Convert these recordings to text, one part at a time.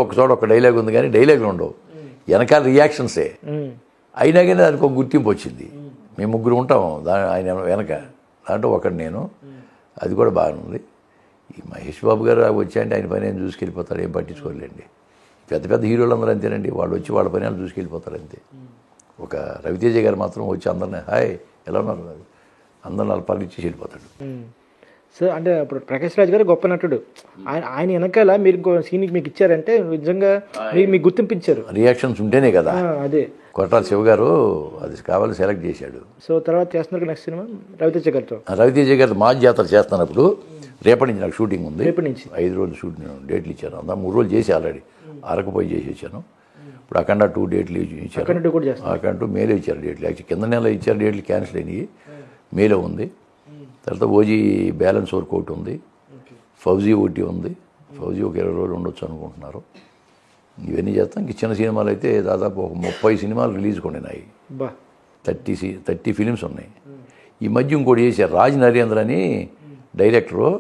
ఒక చోట ఒక డైలాగ్ ఉంది కానీ డైలాగులు ఉండవు, వెనకాల రియాక్షన్సే. అయినా కానీ దానికి ఒక గుర్తింపు వచ్చింది. మేము ముగ్గురు ఉంటాం ఆయన వెనక, దాంట్లో ఒకటి నేను. అది కూడా బాగానే ఉంది. ఈ మహేష్ బాబు గారు వచ్చాయంటే ఆయన పని ఆయన చూసుకెళ్ళిపోతారు, ఏం పట్టించుకోలేండి. పెద్ద పెద్ద హీరోలు అందరూ అంతేనండి, వాళ్ళు వచ్చి వాళ్ళ పని వాళ్ళు చూసుకెళ్ళిపోతారు అంతే. ఒక రవితేజ గారు మాత్రం వచ్చి అందరినీ హాయ్ ఎలా ఉన్నారు అందరిని వాళ్ళు పలిచ్చి వెళ్ళిపోతాడు. సార్ అంటే ఇప్పుడు ప్రకాష్ రాజ్ గారు గొప్ప నటుడు, ఆయన వెనకాల మీరు సీన్ మీకు ఇచ్చారంటే నిజంగా మీకు గుర్తింపించారు. రియాక్షన్స్ ఉంటేనే కదా. అదే కొట్టాల శివ గారు అది కావాలి సెలెక్ట్ చేశాడు. సో తర్వాత చేస్తున్నారు నెక్స్ట్ సినిమా రవితేజ గారితో. రవితేజ గారితో మా జాతర చేస్తున్నప్పుడు రేపటి నుంచి నాకు షూటింగ్ ఉంది. రేపటి నుంచి 5 రోజులు షూటింగ్ డేట్లు ఇచ్చాను. అంతా 3 రోజులు చేసి ఆల్రెడీ అరకు పోయి చేసి వచ్చాను. ఇప్పుడు అఖండ 2 డేట్లు ఇచ్చారు. అఖండ 2 మేలో ఇచ్చారు డేట్లు. యాక్చువల్ కింద నెల ఇచ్చారు డేట్లు, క్యాన్సిల్ అయినాయి. మేలో ఉంది. తర్వాత ఓజీ బ్యాలెన్స్ వర్క్ ఒకటి ఉంది, ఫౌజీ ఒకటి ఉంది. ఫౌజీ ఒక 20 రోజులు ఉండొచ్చు అనుకుంటున్నారు. ఇవన్నీ చేస్తాం. ఇంక చిన్న సినిమాలు అయితే దాదాపు ఒక 30 సినిమాలు రిలీజ్ కొనినాయి. 30 ఫిలిమ్స్ ఉన్నాయి. ఈ మధ్య ఇంకోటి చేశారు, రాజ్ నరేంద్ర అని డైరెక్టరు,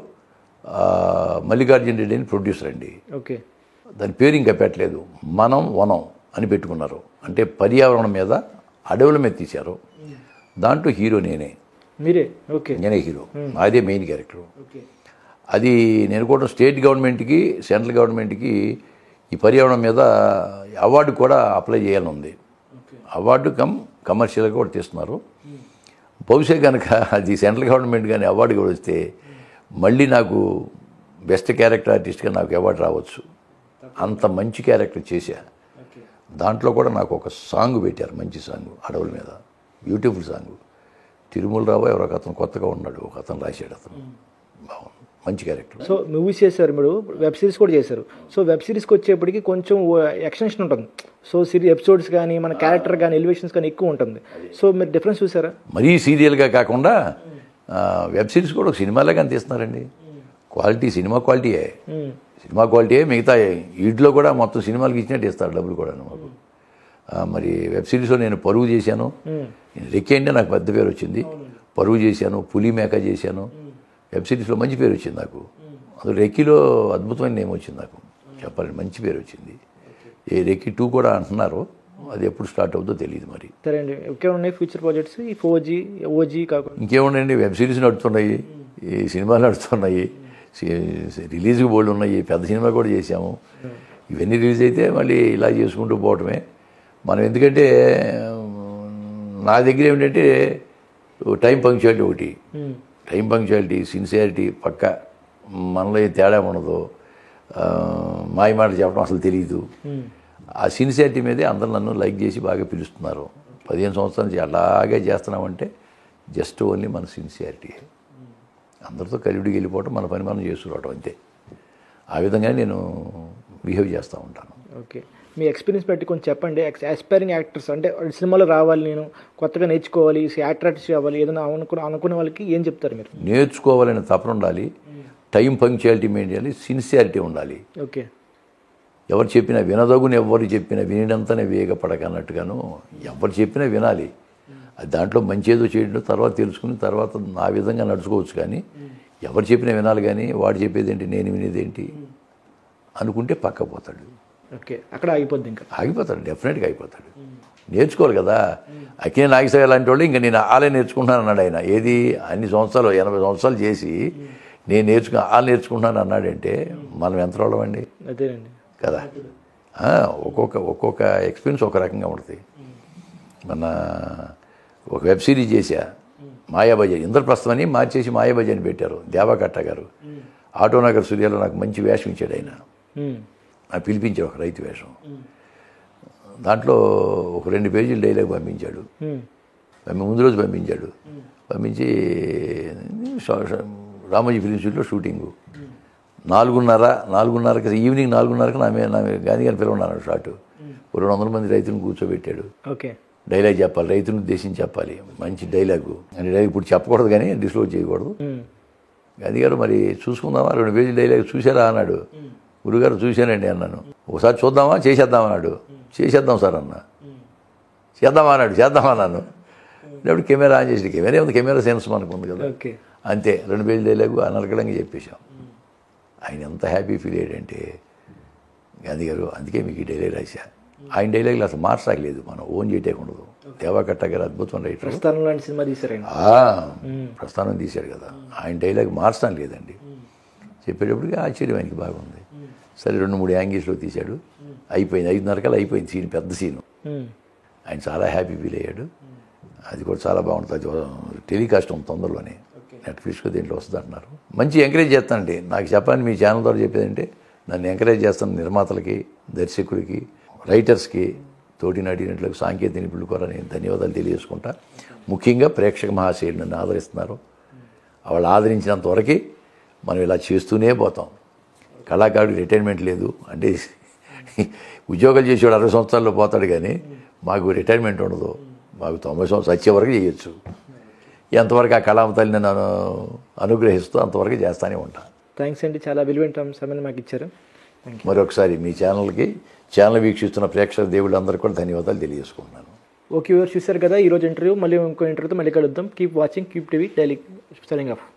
మల్లికార్జున రెడ్డి అని ప్రొడ్యూసర్ అండి. ఓకే, దాని పేరు ఇంకా పెట్టలేదు, మనం వనం అని పెట్టుకున్నారు. అంటే పర్యావరణం మీద, అడవుల మీద తీశారు. దాంట్లో హీరో నేనే. మీరే? ఓకే, నేనే హీరో, అదే మెయిన్ క్యారెక్టరు. అది నేను కూడా స్టేట్ గవర్నమెంట్కి సెంట్రల్ గవర్నమెంట్కి ఈ పర్యావరణం మీద అవార్డు కూడా అప్లై చేయాలని ఉంది. అవార్డు కమర్షియల్గా కూడా తీస్తున్నారు. బహుశా కనుక అది సెంట్రల్ గవర్నమెంట్ కానీ అవార్డు కూడా వస్తే మళ్ళీ నాకు బెస్ట్ క్యారెక్టర్ ఆర్టిస్ట్గా నాకు అవార్డు రావచ్చు. అంత మంచి క్యారెక్టర్ చేశా. దాంట్లో కూడా నాకు ఒక సాంగ్ పెట్టారు, మంచి సాంగ్, అడవుల మీద, బ్యూటిఫుల్ సాంగ్. తిరుమల రావు ఎవరో అతను కొత్తగా ఉన్నాడు, ఒక అతను రాశాడు, అతను బాగుంది, మంచి క్యారెక్టర్. సో మూవీస్ చేశారు మీరు, వెబ్ సిరీస్ కూడా చేశారు. సో వెబ్ సిరీస్కి వచ్చేప్పటికి కొంచెం ఎక్స్టెన్షన్ ఉంటుంది. సో ఎపిసోడ్స్ కానీ మన క్యారెక్టర్ కానీ ఎలివేషన్స్ కానీ ఎక్కువ ఉంటుంది. సో మీరు డిఫరెన్స్ చూసారా? మరీ సీరియల్గా కాకుండా వెబ్ సిరీస్ కూడా ఒక సినిమాలాగా తీస్తున్నారండి. క్వాలిటీ, సినిమా క్వాలిటీయే, సినిమా క్వాలిటీయే. మిగతా వీటిలో కూడా మొత్తం సినిమాలకి ఇచ్చినట్టు ఇస్తారు డబ్బులు కూడా మాకు. మరి వెబ్ సిరీస్లో నేను పరువు చేశాను. రెక్కి అంటే నాకు పెద్ద పేరు వచ్చింది. పరువు చేశాను, పులి మేక చేశాను. వెబ్ సిరీస్లో మంచి పేరు వచ్చింది నాకు. అందులో రెక్కిలో అద్భుతమైన నేమ్ వచ్చింది నాకు, చెప్పాలి, మంచి పేరు వచ్చింది. ఈ రెక్కి 2 కూడా అంటున్నారు, అది ఎప్పుడు స్టార్ట్ అవుతుందో తెలియదు మరి. సరే అండి, ఇంకేమున్నాయి ఫ్యూచర్ ప్రాజెక్ట్స్? ఈ 4G ఓజీ కాకుండా ఇంకేమున్నాయండి? వెబ్ సిరీస్ నడుస్తున్నాయి, ఈ సినిమాలు నడుస్తున్నాయి, రిలీజ్కి బోల్డ్ ఉన్నాయి, పెద్ద సినిమా కూడా చేశాము. ఇవన్నీ రిలీజ్ అయితే మళ్ళీ ఇలా చేసుకుంటూ పోవటమే మనం. ఎందుకంటే నా దగ్గర ఏమిటంటే టైం పంక్చువాలిటీ ఒకటి, టైం పంక్చువాలిటీ, సిన్సియారిటీ పక్క. మనలో ఏ తేడా ఉండదు, మాయ మాట చెప్పడం అసలు తెలియదు. ఆ సిన్సియారిటీ మీదే అందరూ నన్ను లైక్ చేసి బాగా పిలుస్తున్నారు. 15 సంవత్సరాల నుంచి అలాగే చేస్తున్నామంటే జస్ట్ ఓన్లీ మన సిన్సియారిటీ. అందరితో కలివిడికి వెళ్ళిపోవటం, మన పని మనం చేసుకురావటం అంతే. ఆ విధంగా నేను బిహేవ్ చేస్తూ ఉంటాను. ఓకే, మీ ఎక్స్పీరియన్స్ బట్టి కొంచెం చెప్పండి. ఆస్పైరింగ్ యాక్టర్స్ అంటే సినిమాలో రావాలి, నేను కొత్తగా నేర్చుకోవాలి, యాక్టర్ ఆర్టిస్ట్ కావాలి, ఏదైనా అనుకునే వాళ్ళకి ఏం చెప్తారు మీరు? నేర్చుకోవాలని తపన ఉండాలి, టైం పంక్చువాలిటీ మెయింటైన్ చేయాలి, సిన్సియారిటీ ఉండాలి. ఓకే, ఎవరు చెప్పినా వినదగుని, ఎవరు చెప్పినా వినినంతనే వేగపడక అన్నట్టుగాను ఎవరు చెప్పినా వినాలి. అది దాంట్లో మంచి ఏదో చేయడం తర్వాత తెలుసుకుని తర్వాత ఆ విధంగా నడుచుకోవచ్చు. కానీ ఎవరు చెప్పినా వినాలి, కానీ వాడు చెప్పేది ఏంటి నేను వినేది ఏంటి అనుకుంటే పక్కపోతాడు. ఓకే, అక్కడ ఆగిపోద్ది, ఇంకా ఆగిపోతాడు, డెఫినెట్గా ఆగిపోతాడు. నేర్చుకోవాలి కదా. అక్కినే నాగేశ్వర లాంటి వాళ్ళు ఇంకా నేను ఆలే నేర్చుకుంటున్నాను అన్నాడు ఆయన. ఏది అన్ని సంవత్సరాలు 80 సంవత్సరాలు చేసి నేను నేర్చుకుంటున్నాను అన్నాడంటే మనం ఎంత వాళ్ళమండి. అదేనండి కదా. ఒక్కొక్క ఎక్స్పీరియన్స్ ఒక రకంగా ఉంటుంది. మన ఒక వెబ్ సిరీస్ చేశా, మాయాబజార్, ఇంద్రప్రస్థం అని మార్చేసి మాయాబజార్ అని పెట్టారు. దేవాకట్ట గారు ఆటోనగర్ సూర్యాలో నాకు మంచి వేషం ఇచ్చాడు ఆయన. నాకు పిలిపించాడు ఒక రైతు వేషం. దాంట్లో ఒక 2 పేజీలు డైలాగ్ పంపించాడు. ముందు రోజు పంపించాడు. పంపించి రామోజీ ఫిలిం సిటీలో షూటింగు 4:30 ఈవినింగ్ 4:30కి నా గాంధీ గారిని పిలవన్నాడు షాటు. 200 మంది రైతులను కూర్చోబెట్టాడు. ఓకే, డైలాగ్ చెప్పాలి, రైతులను ఉద్దేశించి చెప్పాలి, మంచి డైలాగు. అని డైలాగ్ ఇప్పుడు చెప్పకూడదు కానీ డిస్క్లోజ్ చేయకూడదు. గాంధీ గారు మరి చూసుకుందామా, 2 పేజీల డైలాగ్ చూసారా అన్నాడు. గురుగారు చూశానండి అన్నాను. ఒకసారి చూద్దామా, చేసేద్దామన్నాడు. చేసేద్దాం సార్ అన్న. చేద్దామా అన్నాడు. చేద్దామన్నాను. ఇప్పుడు కెమెరా ఆన్ చేసి, కెమెరా ఉంది, కెమెరా సెన్స్ మనకు ఉంది కదా, అంతే. 2 పేజీల డైలాగు అనర్గళంగా చెప్పేశాం. ఆయన ఎంత హ్యాపీ ఫీల్ అయ్యాడంటే గాంధీ గారు అందుకే మీకు ఈ డైలాగ్ రాశా. ఆయన డైలాగులు అసలు మార్చలేదు, మనం ఓన్ చేయటం ఉండదు. దేవాకట్ట గారు అద్భుతం రైటర్, ప్రస్థానం లాంటి సినిమా తీసారండి. ప్రస్థానం తీశాడు కదా, ఆయన డైలాగ్ మార్చడం లేదండి. చెప్పేటప్పటికి ఆశ్చర్యం ఆయనకి బాగుంది. సరే 2-3 యాంగిల్స్లో తీశాడు, అయిపోయింది. 5:30 కల్లా అయిపోయింది సీన్, పెద్ద సీను. ఆయన చాలా హ్యాపీ ఫీల్ అయ్యాడు. అది కూడా చాలా బాగుంటుంది. అది టెలికాస్ట్ ఉంది తొందరలోనే, నెట్ఫ్లిక్స్లో దీంట్లో వస్తుంది అంటున్నారు. మంచి ఎంకరేజ్ చేస్తానండి. నాకు చెప్పాలని మీ ఛానల్ ద్వారా చెప్పేదంటే, నన్ను ఎంకరేజ్ చేస్తాను నిర్మాతలకి, దర్శకులకి, రైటర్స్కి, తోటి నటీనటులకు, సాంకేతిక నిపుణులకు కూడా నేను ధన్యవాదాలు తెలియజేసుకుంటా. ముఖ్యంగా ప్రేక్షక మహాశయులు నన్ను ఆదరిస్తున్నారు. వాళ్ళు ఆదరించినంత వరకు మనం ఇలా చేస్తూనే పోతాం. కళాకారుడికి రిటైర్మెంట్ లేదు అంటే, ఉద్యోగాలు చేసేవాడు 60 సంవత్సరాల్లో పోతాడు, కానీ మాకు రిటైర్మెంట్ ఉండదు. మాకు 90 సంవత్సరాలు వచ్చే వరకు చేయొచ్చు. ఎంతవరకు ఆ కళామ తల్లి నన్ను అనుగ్రహిస్తూ అంతవరకు చేస్తూనే ఉంటాను. థ్యాంక్స్ అండి, చాలా విలువైన సమయం మాకు ఇచ్చారు. మరొకసారి మీ ఛానల్ వీక్షిస్తున్న ప్రేక్షక దేవుళ్ళందరికీ కూడా ధన్యవాదాలు తెలియజేసుకుంటున్నాను. ఓకే, చూశారు కదా ఈరోజు ఇంటర్వ్యూ. మళ్ళీ ఇంకో ఇంటర్వ్యూతో మళ్ళీ కలుద్దాం. Keep watching, keep TV daily. Signing off.